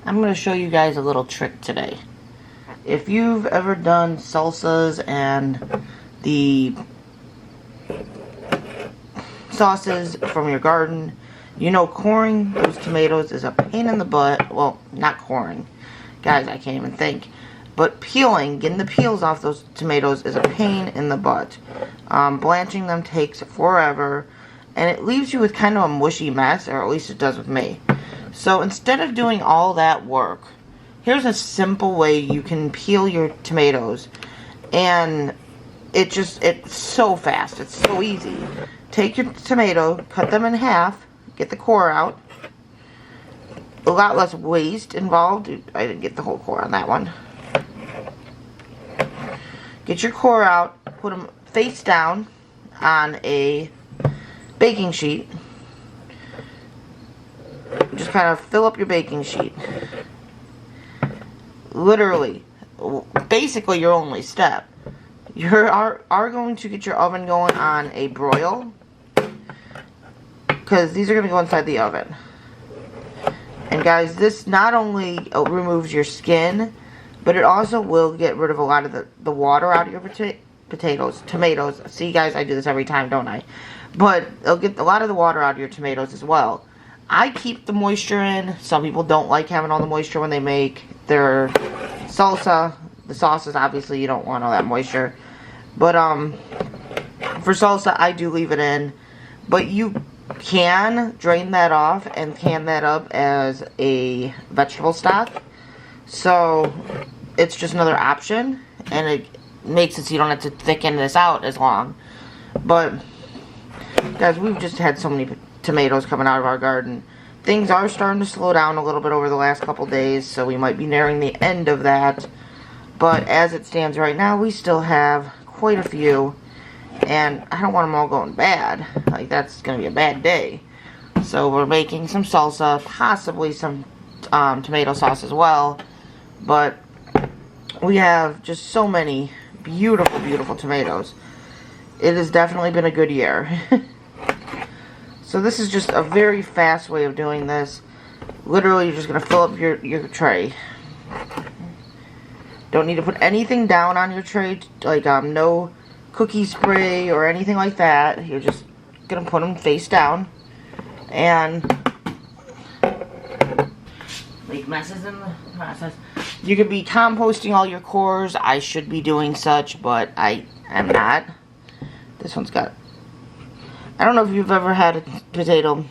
I'm going to show you guys a little trick today. If you've ever done salsas and the sauces from your garden, you know coring those tomatoes is a pain in the butt. Well, not coring. Guys, I can't even think. But peeling, getting the peels off those tomatoes is a pain in the butt. Blanching them takes forever, and it leaves you with kind of a mushy mess, or at least it does with me. So instead of doing all that work, here's a simple way you can peel your tomatoes, and it's so fast, it's so easy. Take your tomato, cut them in half, get the core out. A lot less waste involved. I didn't get the whole core on that one. Get your core out, put them face down on a baking sheet. Just kind of fill up your baking sheet. Literally, basically your only step. You are going to get your oven going on a broil, because these are going to go inside the oven. And guys, this not only removes your skin, but it also will get rid of a lot of the water out of your tomatoes. See guys, I do this every time, don't I? But it'll get a lot of the water out of your tomatoes as well. I keep the moisture in. Some people don't like having all the moisture when they make their salsa. The sauces, obviously, you don't want all that moisture. But for salsa, I do leave it in. But you can drain that off and can that up as a vegetable stock. So it's just another option, and it makes it so you don't have to thicken this out as long. But guys, we've just had so many tomatoes coming out of our garden. Things are starting to slow down a little bit over the last couple days, so we might be nearing the end of that. But as it stands right now, we still have quite a few, and I don't want them all going bad. Like, that's going to be a bad day. So we're making some salsa, possibly some tomato sauce as well. But we have just so many beautiful, beautiful tomatoes. It has definitely been a good year. So this is just a very fast way of doing this. Literally, you're just going to fill up your tray. Don't need to put anything down on your tray, like no cookie spray or anything like that. You're just going to put them face down and make messes in the process. You could be composting all your cores. I should be doing such, but I am not. This one's got... I don't know if you've ever had a potato...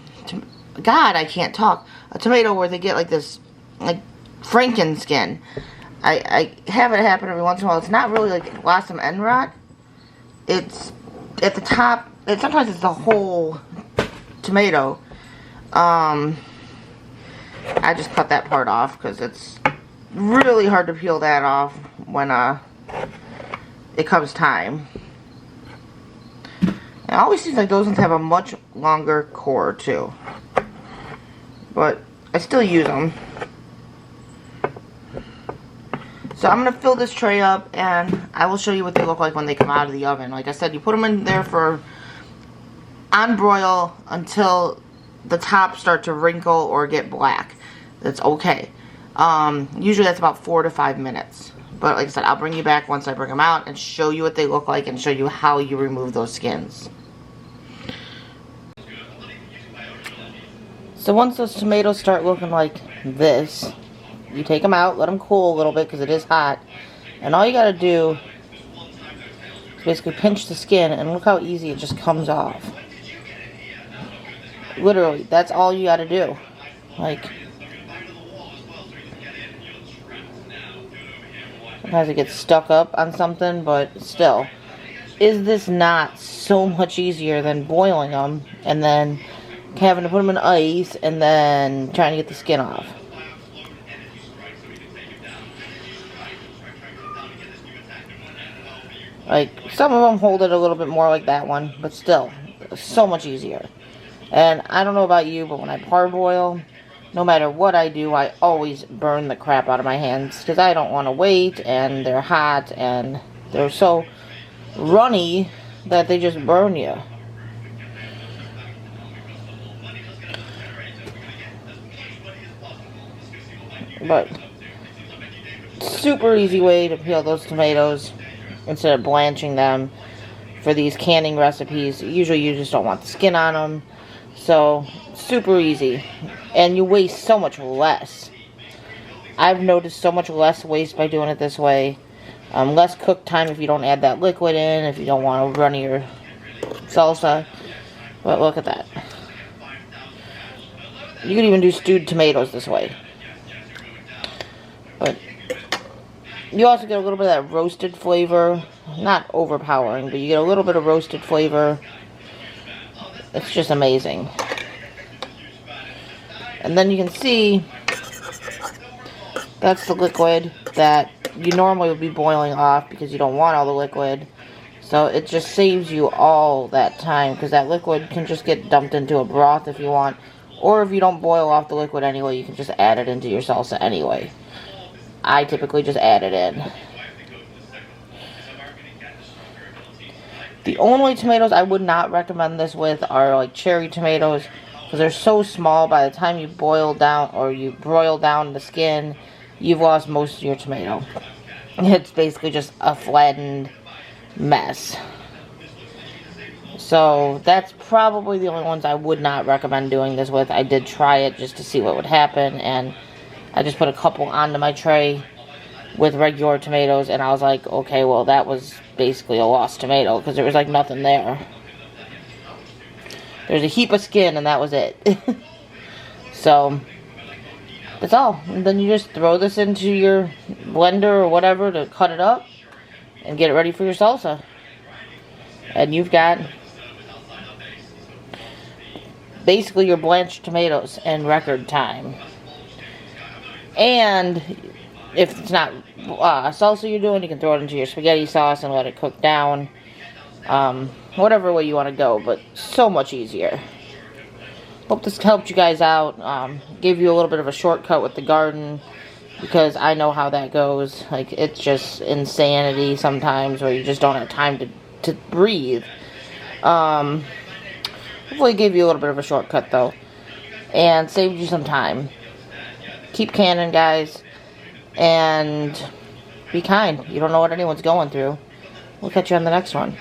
God, I can't talk. A tomato where they get like this, like, Franken-skin. I have it happen every once in a while. It's not really like blossom end rot. It's at the top. Sometimes it's the whole tomato. I just cut that part off because it's really hard to peel that off when it comes time. It always seems like those ones have a much longer core too. But I still use them. So I'm going to fill this tray up, and I will show you what they look like when they come out of the oven. Like I said, you put them in there on broil until the tops start to wrinkle or get black. That's okay. Usually that's about 4 to 5 minutes. But like I said, I'll bring you back once I bring them out and show you what they look like and show you how you remove those skins. So once those tomatoes start looking like this, you take them out, let them cool a little bit because it is hot. And all you got to do is basically pinch the skin, and look how easy it just comes off. Literally, that's all you got to do. Like, sometimes it gets stuck up on something, but still. Is this not so much easier than boiling them and then having to put them in ice and then trying to get the skin off? Like, some of them hold it a little bit more like that one, but still, so much easier. And I don't know about you, but when I parboil, no matter what I do, I always burn the crap out of my hands, because I don't want to wait, and they're hot, and they're so runny that they just burn you. But super easy way to peel those tomatoes instead of blanching them for these canning recipes. Usually you just don't want the skin on them. So, super easy. And you waste so much less. I've noticed so much less waste by doing it this way. Less cook time if you don't add that liquid in, if you don't want to run your salsa. But look at that. You could even do stewed tomatoes this way. But you also get a little bit of that roasted flavor. Not overpowering, but you get a little bit of roasted flavor. It's just amazing. And then you can see that's the liquid that you normally would be boiling off because you don't want all the liquid. So it just saves you all that time because that liquid can just get dumped into a broth if you want. Or if you don't boil off the liquid anyway, you can just add it into your salsa anyway. I typically just add it in. The only tomatoes I would not recommend this with are like cherry tomatoes because they're so small. By the time you boil down or you broil down the skin, you've lost most of your tomato. It's basically just a flattened mess. So that's probably the only ones I would not recommend doing this with. I did try it just to see what would happen, and I just put a couple onto my tray with regular tomatoes, and I was like, okay, well, that was basically a lost tomato because there was like nothing there. There's a heap of skin, and that was it. So that's all. And then you just throw this into your blender or whatever to cut it up and get it ready for your salsa. And you've got basically your blanched tomatoes in record time. And if it's not salsa you're doing, you can throw it into your spaghetti sauce and let it cook down. Whatever way you want to go, but so much easier. Hope this helped you guys out. Gave you a little bit of a shortcut with the garden because I know how that goes. Like, it's just insanity sometimes where you just don't have time to breathe. Hopefully gave you a little bit of a shortcut though and saved you some time. Keep canning, guys, and be kind. You don't know what anyone's going through. We'll catch you on the next one.